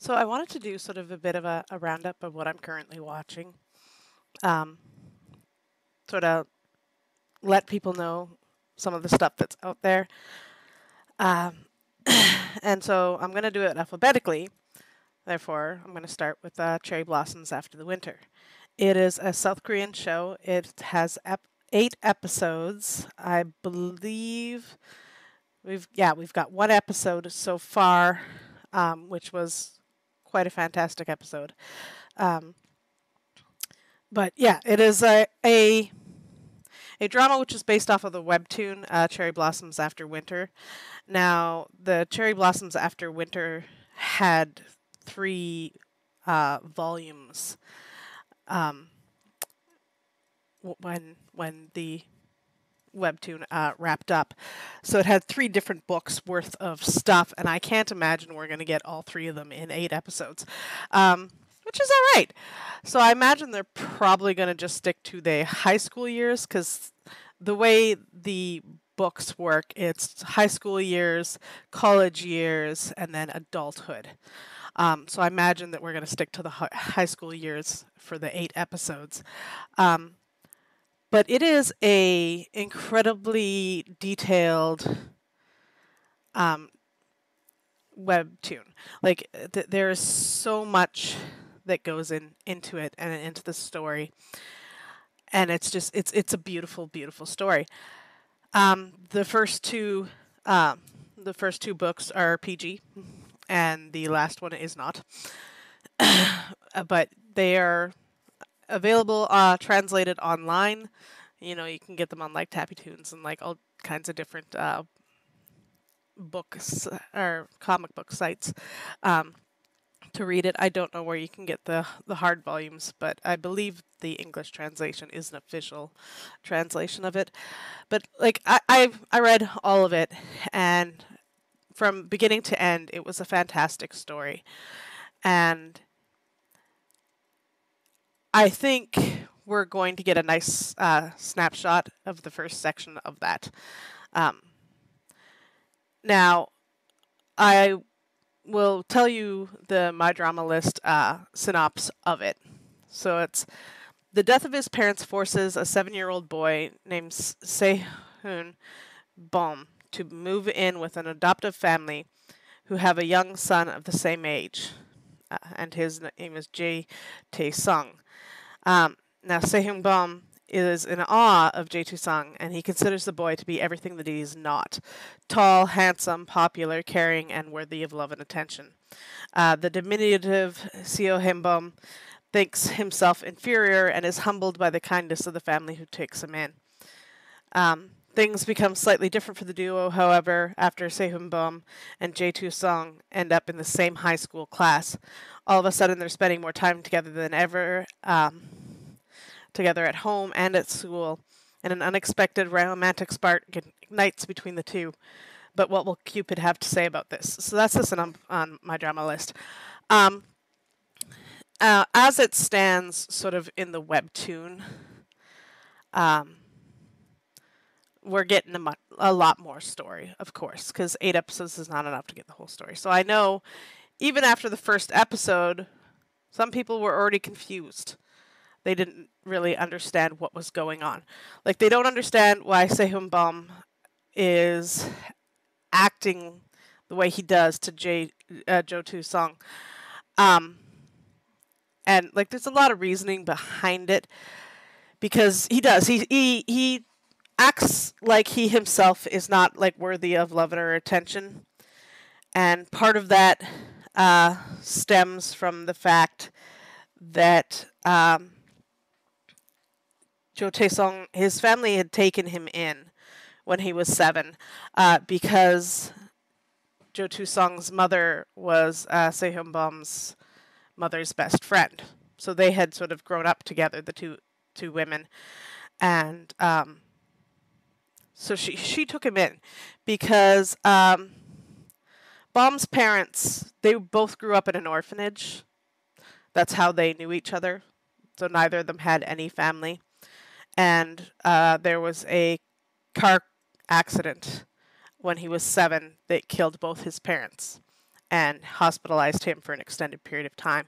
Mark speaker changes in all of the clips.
Speaker 1: So I wanted to do sort of a bit of a roundup of what I'm currently watching. Um, Sort of let people know some of the stuff that's out there. Um, and so I'm going to do it alphabetically. Therefore, I'm going to start with Cherry Blossoms After the Winter. It is a South Korean show. It has 8 episodes. I believe we've got one episode so far, which was quite a fantastic episode. Um, but yeah, it is a drama which is based off of the webtoon Cherry Blossoms After Winter. Now, the Cherry Blossoms After Winter had 3 volumes um, when the webtoon wrapped up. So it had 3 different books worth of stuff, and I can't imagine we're going to get all 3 of them in 8 episodes, which is all right. So I imagine they're probably going to just stick to the high school years because the way the books work, it's high school years, college years, and then adulthood. So I imagine that we're going to stick to the high school years for the 8 episodes. Um, but it is a incredibly detailed um, webtoon. Like there is so much that goes into it and into the story, and it's a beautiful, beautiful story. Um, the first two um, the first 2 books are PG, and the last one is not. But they are available, translated online. You know, you can get them on like Tappy Tunes and like all kinds of different books or comic book sites um, to read it. I don't know where you can get the hard volumes, but I believe the English translation is an official translation of it. But like I read all of it, and from beginning to end, it was a fantastic story, and I think we're going to get a nice snapshot of the first section of that. Um, Now, I will tell you the My Drama List synopsis of it. So it's the death of his parents forces a 7-year-old boy named Sehun Bom to move in with an adoptive family who have a young son of the same age, and his name is Jae Tae Sung. Now, Sehun Bom is in awe of Jae Tae Sung, and he considers the boy to be everything that he is not: tall, handsome, popular, caring, and worthy of love and attention. The diminutive Seo Himbom thinks himself inferior and is humbled by the kindness of the family who takes him in. Things become slightly different for the duo, however, after Sehun Bom and Jae Tu Song end up in the same high school class. All of a sudden, they're spending more time together than ever, together at home and at school, and an unexpected romantic spark ignites between the two. But what will Cupid have to say about this? So that's this on my drama list. Um, as it stands, sort of in the webtoon, um, we're getting a lot more story, of course, because 8 episodes is not enough to get the whole story. So I know even after the first episode, some people were already confused. They didn't really understand what was going on. Like, they don't understand why Sehun Bom is acting the way he does to Jo Tu Sung. Um, and like, there's a lot of reasoning behind it because he does. He acts like he himself is not like worthy of love or attention, and part of that stems from the fact that Jo Tae Sung, his family had taken him in when he was 7, because Jo Tu Sung's mother was Sehun Bom's mother's best friend. So they had sort of grown up together, the two women, and so she took him in because Bom's parents, they both grew up in an orphanage. That's how they knew each other. So neither of them had any family, and there was a car accident when he was 7 that killed both his parents. and hospitalized him for an extended period of time.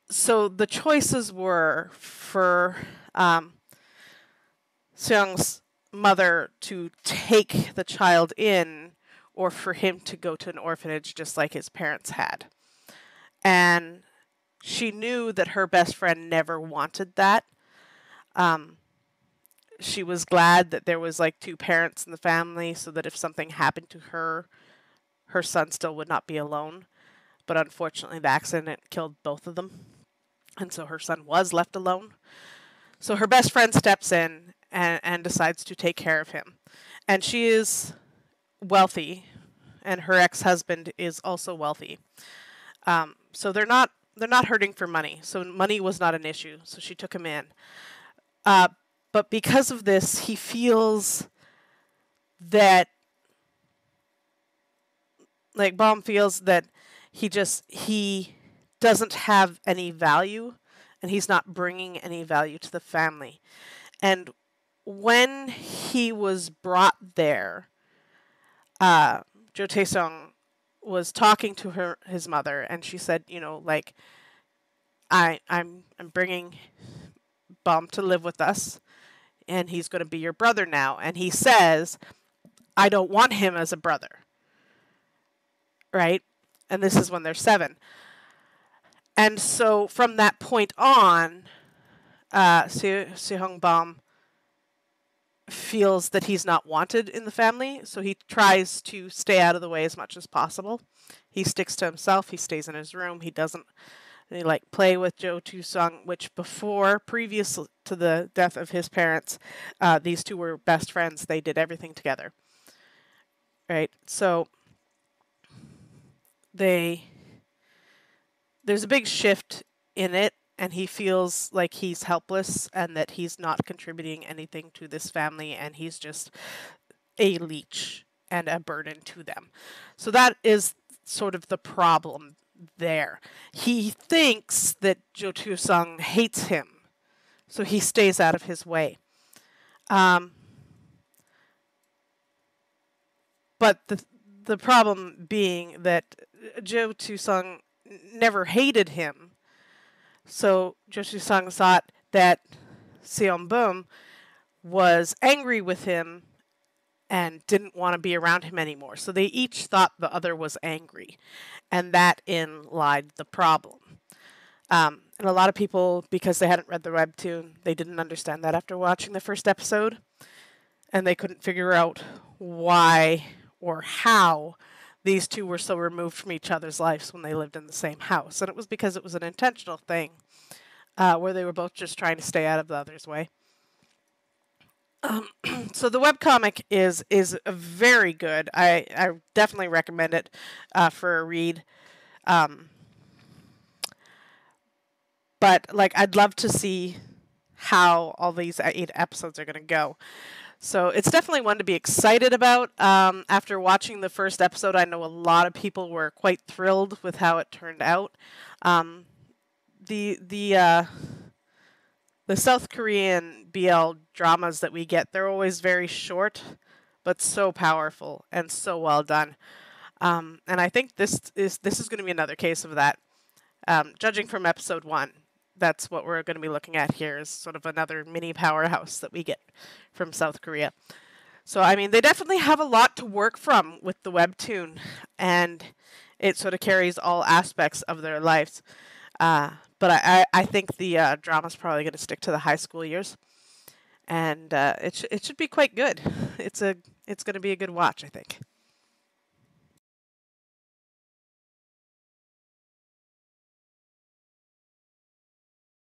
Speaker 1: So the choices were for Seung's mother to take the child in, or for him to go to an orphanage just like his parents had. And she knew that her best friend never wanted that. She was glad that there was like two parents in the family, so that if something happened to her, her son still would not be alone. But unfortunately, the accident killed both of them, and so her son was left alone. So her best friend steps in and decides to take care of him. And she is wealthy, and her ex-husband is also wealthy. So they're not hurting for money. So money was not an issue. So she took him in. But because of this, he feels that, like Baum feels that he doesn't have any value, and he's not bringing any value to the family. And when he was brought there, Jo Tae-sung was talking to his mother, and she said, like, I'm bringing Baum to live with us, and he's going to be your brother now. And he says, I don't want him as a brother. Right? And this is when they're 7. And so from that point on, Sehong Baum feels that he's not wanted in the family, so he tries to stay out of the way as much as possible. He sticks to himself. He stays in his room. He doesn't play with Jo Tu-sung, which previous to the death of his parents, these two were best friends. They did everything together. Right? So there's a big shift in it, and he feels like he's helpless and that he's not contributing anything to this family, and he's just a leech and a burden to them. So that is sort of the problem there. He thinks that Jo Tu-sung hates him, so he stays out of his way. But the problem being that Jo Tu-sung never hated him. So Jo Tu-sung thought that Seon-bum was angry with him and didn't want to be around him anymore. So they each thought the other was angry, and that in lied the problem. And a lot of people, because they hadn't read the webtoon, they didn't understand that after watching the first episode, and they couldn't figure out why or how these two were so removed from each other's lives when they lived in the same house. And it was because it was an intentional thing, where they were both just trying to stay out of the other's way. So the webcomic is very good. I definitely recommend it for a read. But I'd love to see how all these 8 episodes are going to go. So it's definitely one to be excited about. After watching the first episode, I know a lot of people were quite thrilled with how it turned out. The South Korean BL dramas that we get, they're always very short, but so powerful and so well done. And I think this is going to be another case of that. Judging from episode 1, that's what we're going to be looking at here, is sort of another mini powerhouse that we get from South Korea. So, I mean, they definitely have a lot to work from with the webtoon, and it sort of carries all aspects of their lives. But I think the drama's probably going to stick to the high school years, and it should be quite good. It's going to be a good watch, I think.